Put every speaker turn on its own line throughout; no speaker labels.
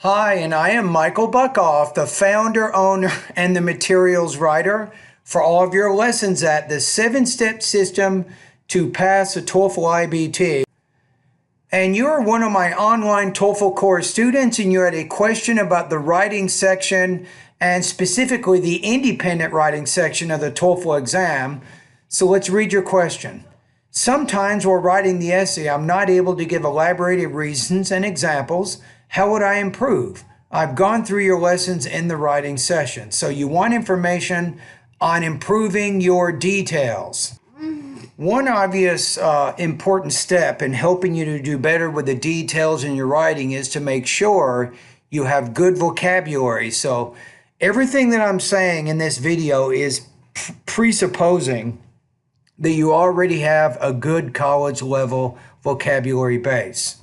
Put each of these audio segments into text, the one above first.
Hi, and I am Michael Buckoff, the founder, owner, and the materials writer for all of your lessons at the 7-step system to pass the TOEFL IBT. And you're one of my online TOEFL course students, and you had a question about the writing section and specifically the independent writing section of the TOEFL exam. So let's read your question. Sometimes while writing the essay, I'm not able to give elaborated reasons and examples. How would I improve? I've gone through your lessons in the writing session. So you want information on improving your details. One obvious important step in helping you to do better with the details in your writing is to make sure you have good vocabulary. So everything that I'm saying in this video is presupposing that you already have a good college level vocabulary base.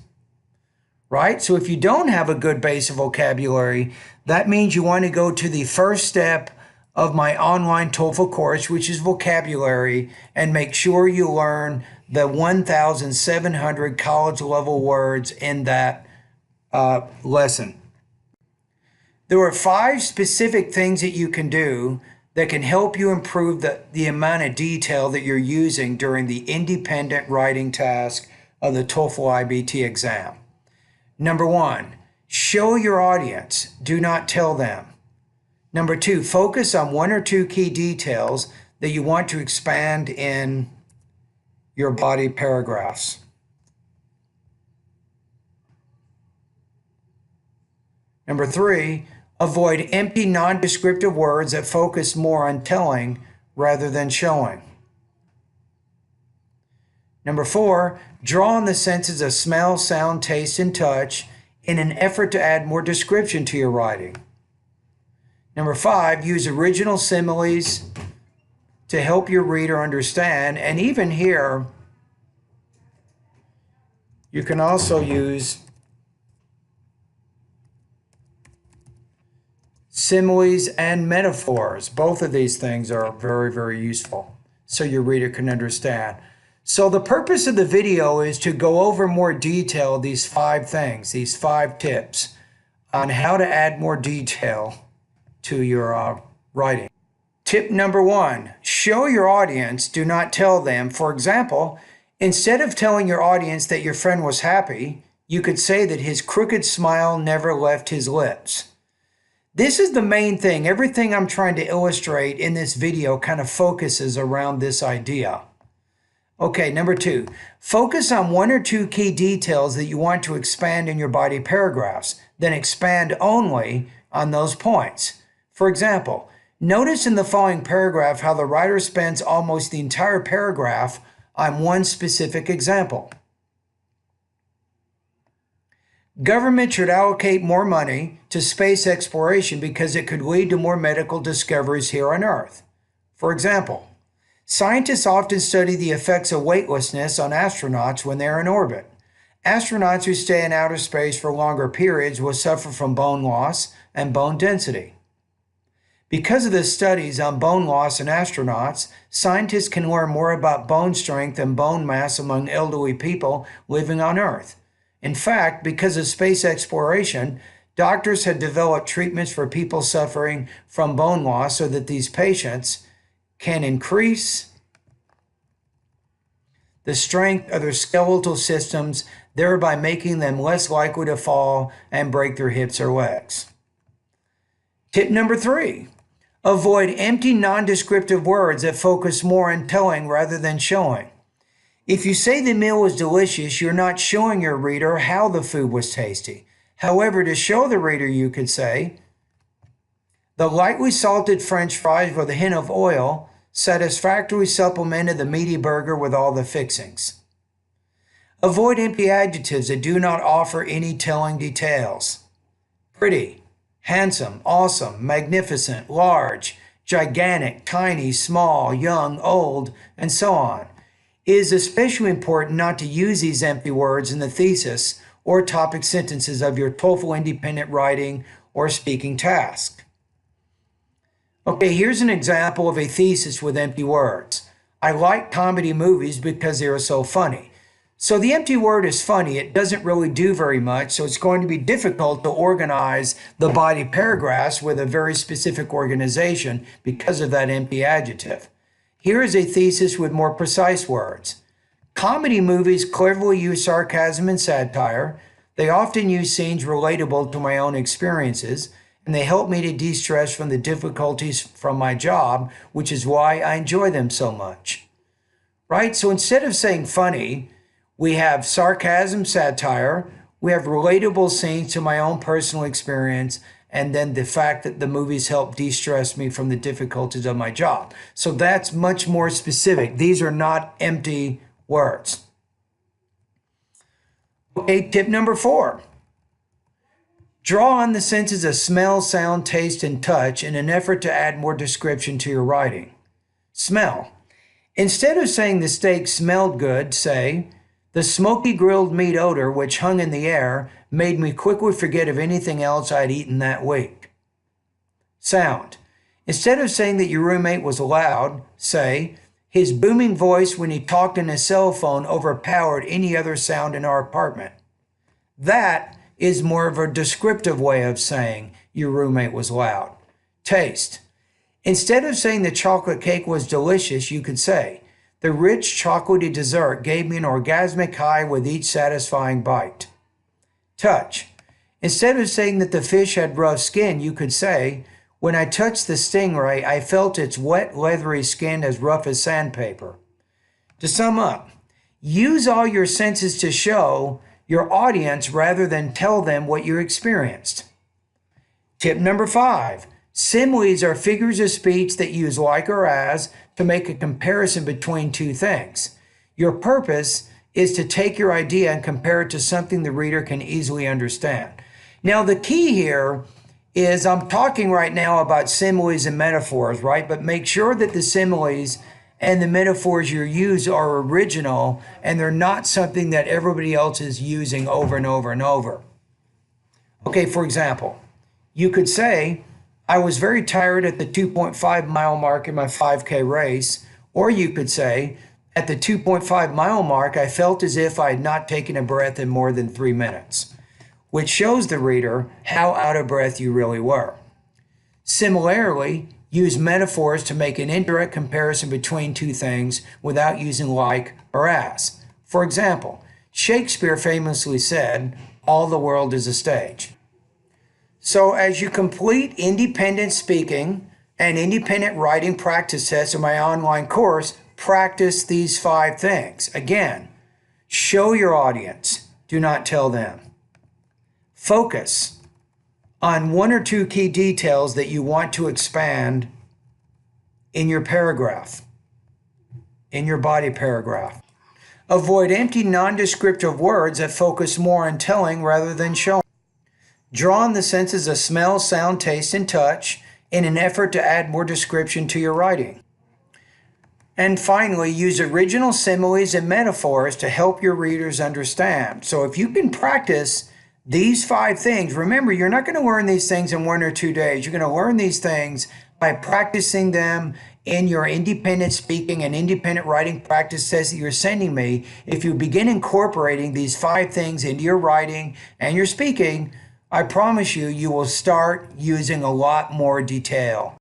Right? So if you don't have a good base of vocabulary, that means you want to go to the first step of my online TOEFL course, which is vocabulary, and make sure you learn the 1,700 college level words in that lesson. There are 5 specific things that you can do that can help you improve the amount of detail that you're using during the independent writing task of the TOEFL IBT exam. Number 1, show your audience. Do not tell them. Number 2, focus on 1 or 2 key details that you want to expand in your body paragraphs. Number 3, avoid empty, non-descriptive words that focus more on telling rather than showing. Number 4, draw on the senses of smell, sound, taste, and touch in an effort to add more description to your writing. Number 5, use original similes to help your reader understand. And even here, you can also use similes and metaphors. Both of these things are very, very useful so your reader can understand. So the purpose of the video is to go over more detail these 5 things, these 5 tips on how to add more detail to your writing. Tip number 1, show your audience, do not tell them. For example, instead of telling your audience that your friend was happy, you could say that his crooked smile never left his lips. This is the main thing. Everything I'm trying to illustrate in this video kind of focuses around this idea. Okay, number 2, focus on 1 or 2 key details that you want to expand in your body paragraphs, then expand only on those points. For example, notice in the following paragraph how the writer spends almost the entire paragraph on one specific example. Government should allocate more money to space exploration because it could lead to more medical discoveries here on Earth. For example, scientists often study the effects of weightlessness on astronauts when they're in orbit. Astronauts who stay in outer space for longer periods will suffer from bone loss and bone density. Because of the studies on bone loss in astronauts, scientists can learn more about bone strength and bone mass among elderly people living on Earth. In fact, because of space exploration, doctors have developed treatments for people suffering from bone loss so that these patients can increase the strength of their skeletal systems, thereby making them less likely to fall and break their hips or legs. Tip number 3, avoid empty, non-descriptive words that focus more on telling rather than showing. If you say the meal was delicious, you're not showing your reader how the food was tasty. However, to show the reader, you could say, the lightly salted French fries with a hint of oil satisfactorily supplemented the meaty burger with all the fixings. Avoid empty adjectives that do not offer any telling details. Pretty, handsome, awesome, magnificent, large, gigantic, tiny, small, young, old, and so on. It is especially important not to use these empty words in the thesis or topic sentences of your TOEFL independent writing or speaking task. Okay, here's an example of a thesis with empty words. I like comedy movies because they are so funny. So the empty word is funny. It doesn't really do very much, so it's going to be difficult to organize the body paragraphs with a very specific organization because of that empty adjective. Here is a thesis with more precise words. Comedy movies cleverly use sarcasm and satire. They often use scenes relatable to my own experiences, and they help me to de-stress from the difficulties from my job, which is why I enjoy them so much. Right? So instead of saying funny, we have sarcasm, satire, we have relatable scenes to my own personal experience, and then the fact that the movies help de-stress me from the difficulties of my job. So that's much more specific. These are not empty words. Okay, tip number 4. Draw on the senses of smell, sound, taste, and touch in an effort to add more description to your writing. Smell. Instead of saying the steak smelled good, say, the smoky grilled meat odor which hung in the air made me quickly forget of anything else I'd eaten that week. Sound. Instead of saying that your roommate was loud, say, his booming voice when he talked on his cell phone overpowered any other sound in our apartment. That is more of a descriptive way of saying your roommate was loud. Taste. Instead of saying the chocolate cake was delicious, you could say, the rich chocolatey dessert gave me an orgasmic high with each satisfying bite. Touch. Instead of saying that the fish had rough skin, you could say, when I touched the stingray, I felt its wet, leathery skin as rough as sandpaper. To sum up, use all your senses to show your audience rather than tell them what you experienced. Tip number 5. Similes are figures of speech that use like or as to make a comparison between two things. Your purpose is to take your idea and compare it to something the reader can easily understand. Now, the key here is I'm talking right now about similes and metaphors, right? But make sure that the similes and the metaphors you use are original and they're not something that everybody else is using over and over and over. Okay, for example, you could say, I was very tired at the 2.5 mile mark in my 5K race, or you could say, at the 2.5 mile mark, I felt as if I had not taken a breath in more than 3 minutes, which shows the reader how out of breath you really were. Similarly, use metaphors to make an indirect comparison between two things without using like or as. For example, Shakespeare famously said, all the world is a stage. So as you complete independent speaking and independent writing practice tests in my online course, practice these 5 things. Again, show your audience, do not tell them. Focus on 1 or 2 key details that you want to expand in your paragraph, in your body paragraph. Avoid empty, non-descriptive words that focus more on telling rather than showing. Draw on the senses of smell, sound, taste, and touch in an effort to add more description to your writing. And finally, use original similes and metaphors to help your readers understand. So if you can practice these 5 things, remember, you're not going to learn these things in 1 or 2 days. You're going to learn these things by practicing them in your independent speaking and independent writing practice tests that you're sending me. If you begin incorporating these 5 things into your writing and your speaking, I promise you, you will start using a lot more detail.